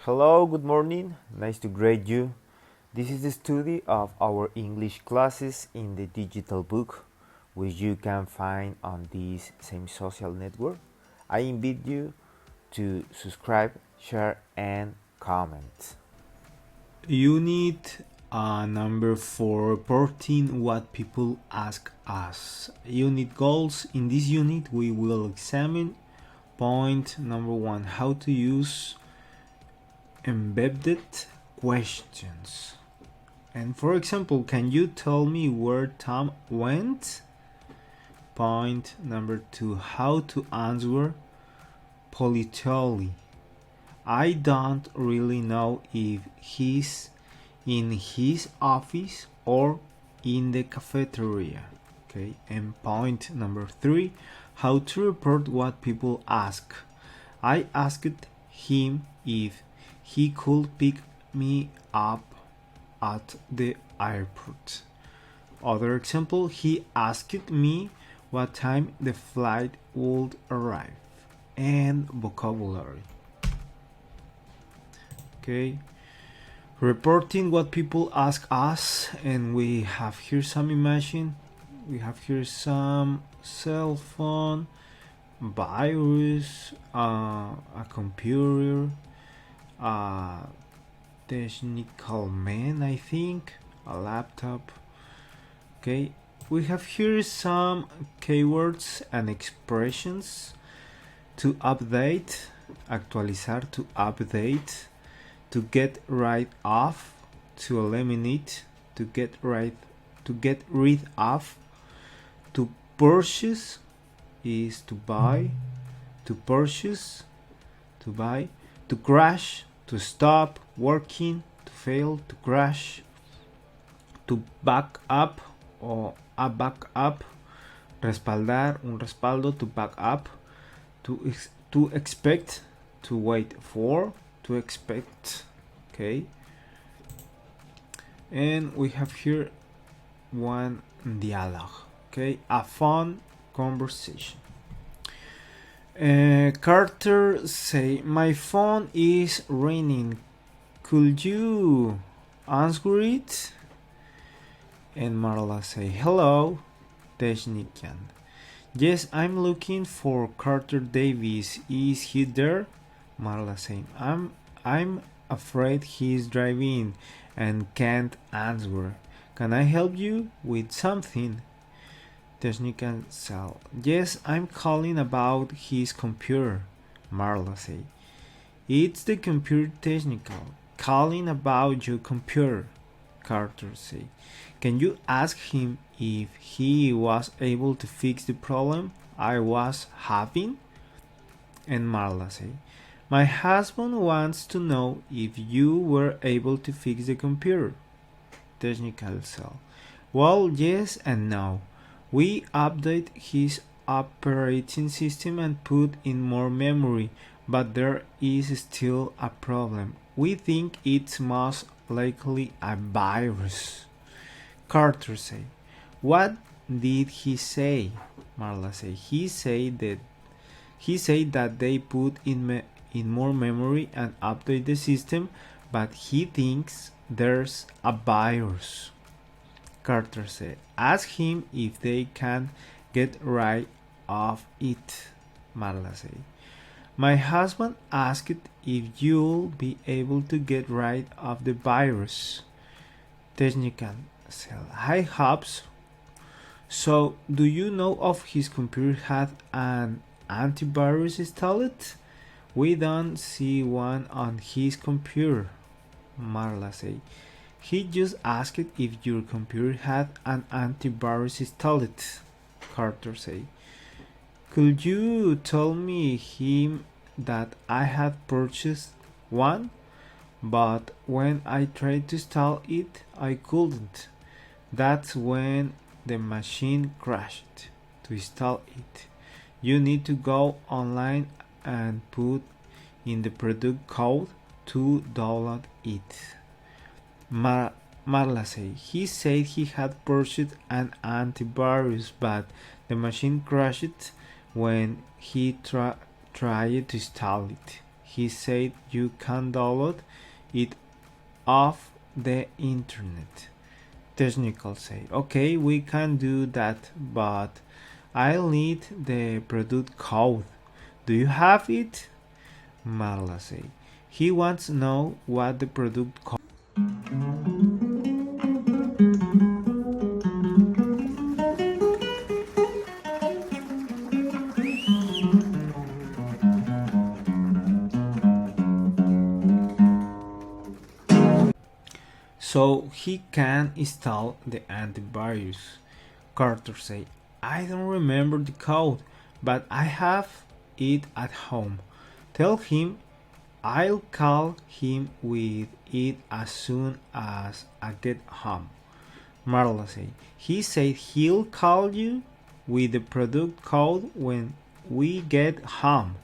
Hello, good morning. Nice to greet you. This is the study of our English classes in the digital book, which you can find on this same social network. I invite you to subscribe, share, and comment. Unit number 4, reporting what people ask us. Unit goals. In this unit, we will examine point number 1, how to use embedded questions. And for example, can you tell me where Tom went? Point number 2, how to answer politely. I don't really know if he's in his office or in the cafeteria. Okay, and point number 3, how to report what people ask. I asked him if he could pick me up at the airport. Other example, he asked me what time the flight would arrive. And vocabulary. Okay, reporting what people ask us, and we have here some imagine. We have here some cell phone, virus, a computer, a technical man, I think, a laptop. Okay, we have here some keywords and expressions. To update, actualizar, to update, to get rid of, to eliminate, to get rid of, to purchase is to buy, to purchase, to buy, to crash, to stop working, to fail, to crash, to back up or a back up, respaldar, un respaldo, to back up, to expect, to wait for, to expect. Okay, and we have here one dialogue. Okay, a fun conversation. Carter say, my phone is ringing, could you answer it? And Marla say, hello, technician. Yes, I'm looking for Carter Davis. Is he there? Marla saying, I'm afraid he's driving and can't answer. Can I help you with something? Technician say, yes, I'm calling about his computer. Marla say, it's the computer technical. Calling about your computer. Carter say, can you ask him if he was able to fix the problem I was having? And Marla say, my husband wants to know if you were able to fix the computer. Technical cell, well, yes and no. We update his operating system and put in more memory, but there is still a problem. We think it's most likely a virus. Carter say, what did he say? Marla say, he said that they put in more memory and update the system, but he thinks there's a virus. Carter said, ask him if they can get rid of it. Marla said, my husband asked if you'll be able to get rid of the virus. Technician said, I hope so. So, do you know if his computer had an antivirus installed? We don't see one on his computer. Marla said, he just asked if your computer had an antivirus installed. Carter said, could you tell me him that I had purchased one, but when I tried to install it, I couldn't. That's when the machine crashed. To install it, you need to go online and put in the product code to download it. Marla said, he said he had purchased an antivirus, but the machine crashed when he tried to install it. he said you can download it off the internet. Technical say, okay, we can do that, but I'll need the product code. Do you have it? Marla say, he wants to know what the product code. So he can install the antivirus. Carter say, I don't remember the code, but I have it at home. Tell him I'll call him with it as soon as I get home. Marla say, he said he'll call you with the product code when we get home.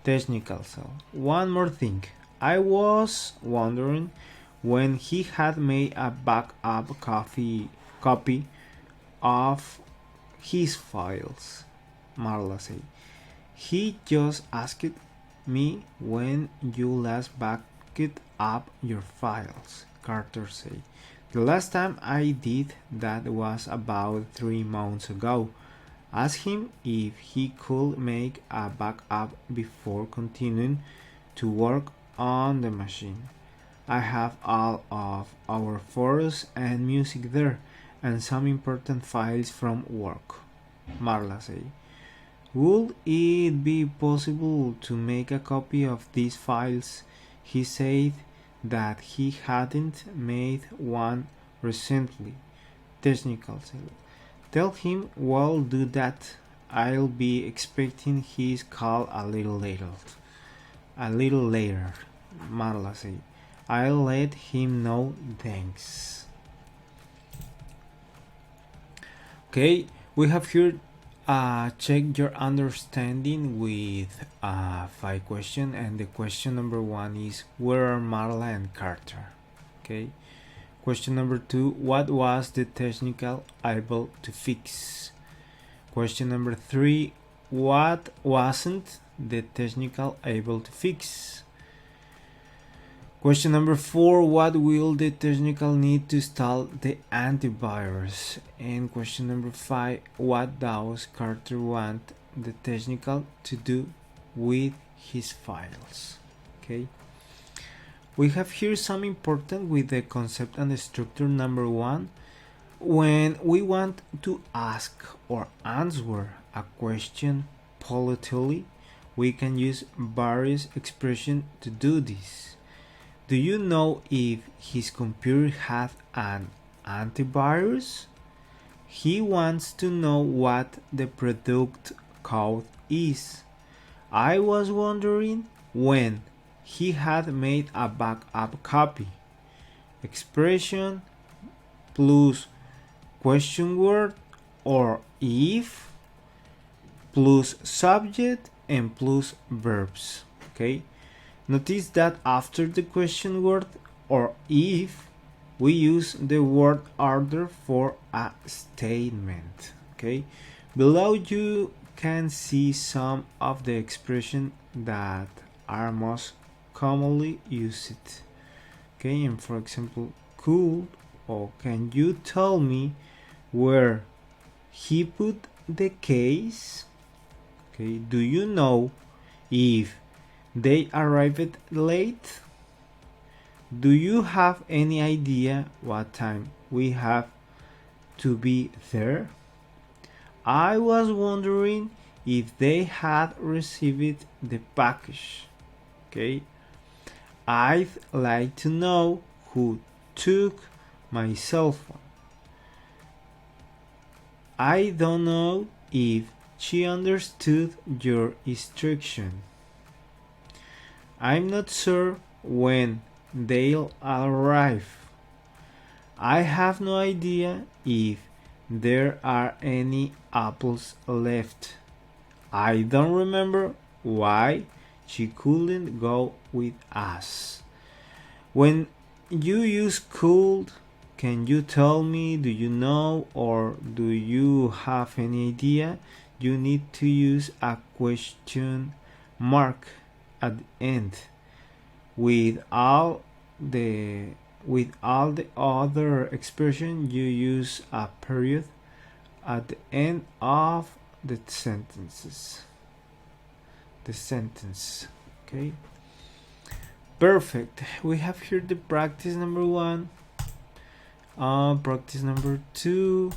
Technical cell. One more thing. I was wondering when he had made a backup copy of his files. Marla said, he just asked me when you last backed up your files. Carter said, the last time I did that was about 3 months ago. Ask him if he could make a backup before continuing to work on the machine. I have all of our photos and music there, and some important files from work. Marla said, would it be possible to make a copy of these files? He said that he hadn't made one recently. Technical said, tell him we'll do that. I'll be expecting his call a little later. Marla said, I'll let him know. Thanks. Okay, we have here check your understanding with 5 questions, and the question number 1 is, where are Marla and Carter? Okay. Question number 2, what was the technical able to fix? Question number 3, what wasn't the technical able to fix? Question number 4, what will the technical need to install the antivirus? And question number 5, what does Carter want the technical to do with his files? Okay. We have here some important with the concept and the structure. Number 1, when we want to ask or answer a question politely, we can use various expressions to do this. Do you know if his computer has an antivirus? He wants to know what the product code is. I was wondering when he had made a backup copy. Expression plus question word or if plus subject and plus verbs. Okay. Notice that after the question word or if, we use the word order for a statement. Okay. Below you can see some of the expressions that are most commonly used. Okay, and for example, could or can you tell me where he put the case? Okay, do you know if they arrived late? Do you have any idea what time we have to be there? I was wondering if they had received the package. Okay. I'd like to know who took my cell phone. I don't know if she understood your instruction. I'm not sure when they'll arrive. I have no idea if there are any apples left. I don't remember why she couldn't go with us. When you use could, can you tell me, do you know, or do you have any idea? You need to use a question mark. at the end. With all the other expression, you use a period at the end of the sentences. The sentence. Okay. Perfect. We have here the practice number 1, practice number 2,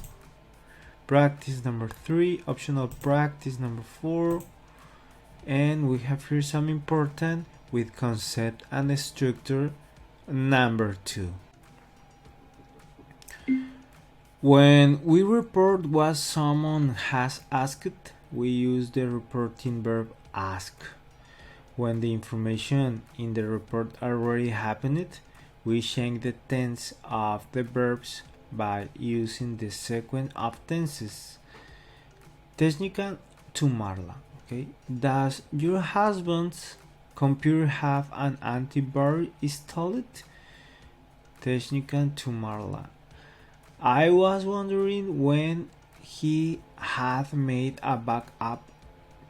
practice number 3, optional practice number 4, and we have here some important with concept and structure number 2. When we report what someone has asked, we use the reporting verb ask. When the information in the report already happened, we change the tense of the verbs by using the sequence of tenses. Technical to Marla. Okay. Does your husband's computer have an antivirus installed? Technical to Marla. I was wondering when he had made a backup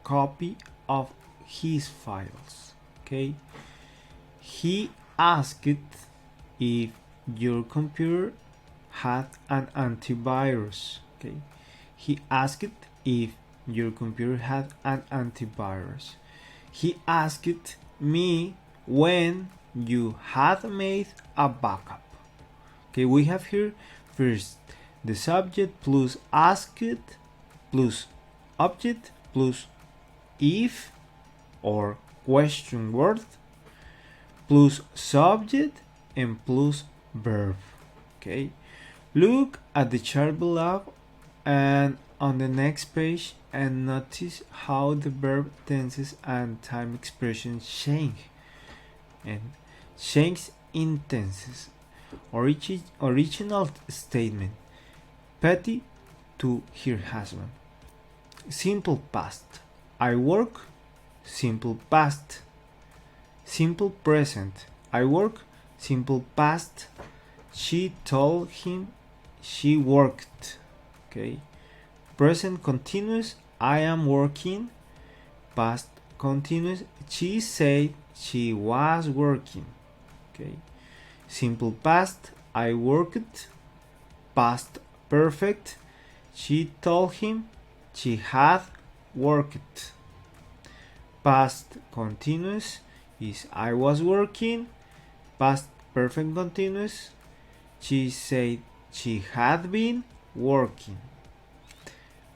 copy of his files. Okay. He asked if your computer had an antivirus. Okay. He asked if your computer had an antivirus. He asked me when you had made a backup. Okay, we have here first the subject plus asked plus object plus if or question word plus subject and plus verb. Okay, look at the chart below and on the next page and notice how the verb tenses and time expressions change and change in tenses. Original statement: Patty to her husband. Simple past: I work. Simple past. Simple present: I work. Simple past: she told him she worked. Okay. Present continuous: I am working. Past continuous: she said she was working. Okay. Simple past: I worked. Past perfect: she told him she had worked. Past continuous is I was working. Past perfect continuous: she said she had been working.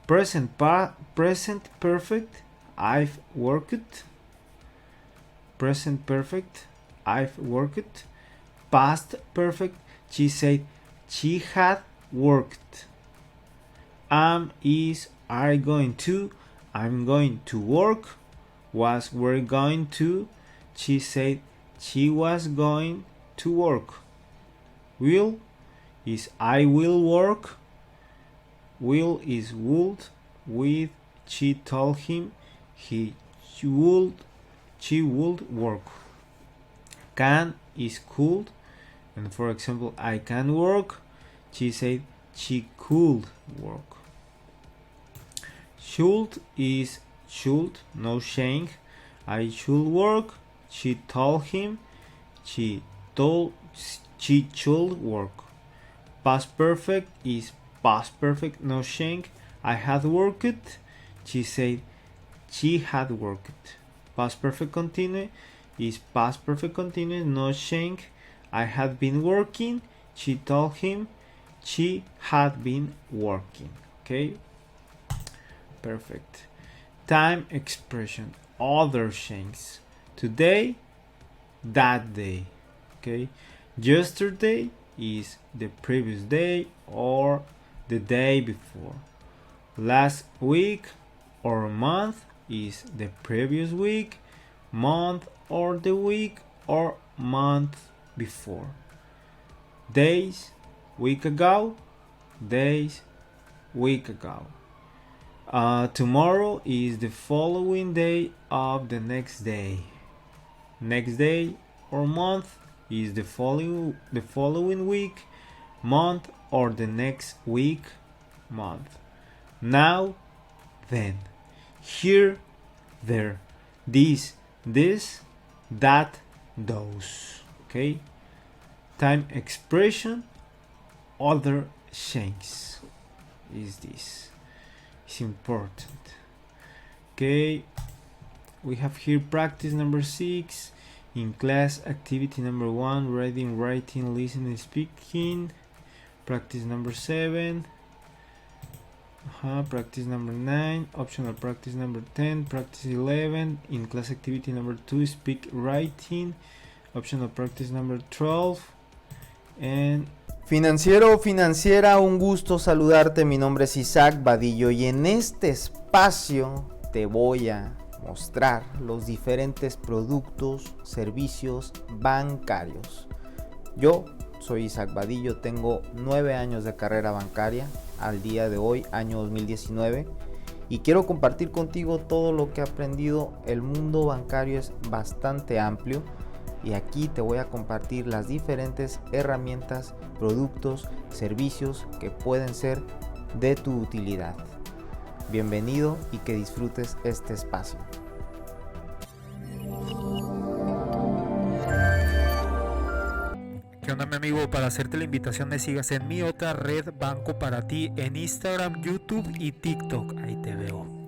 Present perfect: I've worked. Present perfect: I've worked. Past perfect: she said she had worked. Am, is, are going to, I'm going to work. Was, were going to, she said she was going to work. Will is I will work. Will is would. With, she told him she would work. Can is could. And for example, I can work. She said she could work. Should is should, no change. I should work. She told him she should work. Past perfect is past perfect, no change. I had worked. She said she had worked. Past perfect continuous is past perfect continuous, no change. I had been working. She told him she had been working. Okay. Perfect. Time expression, other changes. Today, that day. Okay. Yesterday is the previous day or the day before. Last week or month is the previous week, month or the week or month before. Days, week ago, days, week ago. Tomorrow is the following day of the next day. Next day or month is the following week, month or the next week, month. Now, then. Here, there. This, that, those. Okay? Time expression, other change. Is this? It's important. Okay? We have here practice number 6. In class, activity number 1, reading, writing, listening, speaking. Practice number 7. Practice number 9. Optional practice number 10. Practice 11. In class activity number 2, speak writing. Optional practice number 12. And financiero o financiera, un gusto saludarte. Mi nombre es Isaac Badillo y en este espacio te voy a mostrar los diferentes productos, servicios bancarios. Yo soy Isaac Badillo, tengo 9 años de carrera bancaria al día de hoy, año 2019, y quiero compartir contigo todo lo que he aprendido. El mundo bancario es bastante amplio y aquí te voy a compartir las diferentes herramientas, productos, servicios que pueden ser de tu utilidad. Bienvenido y que disfrutes este espacio. ¿Qué onda, mi amigo? Para hacerte la invitación me sigas en mi otra red Banco para ti en Instagram, YouTube y TikTok. Ahí te veo.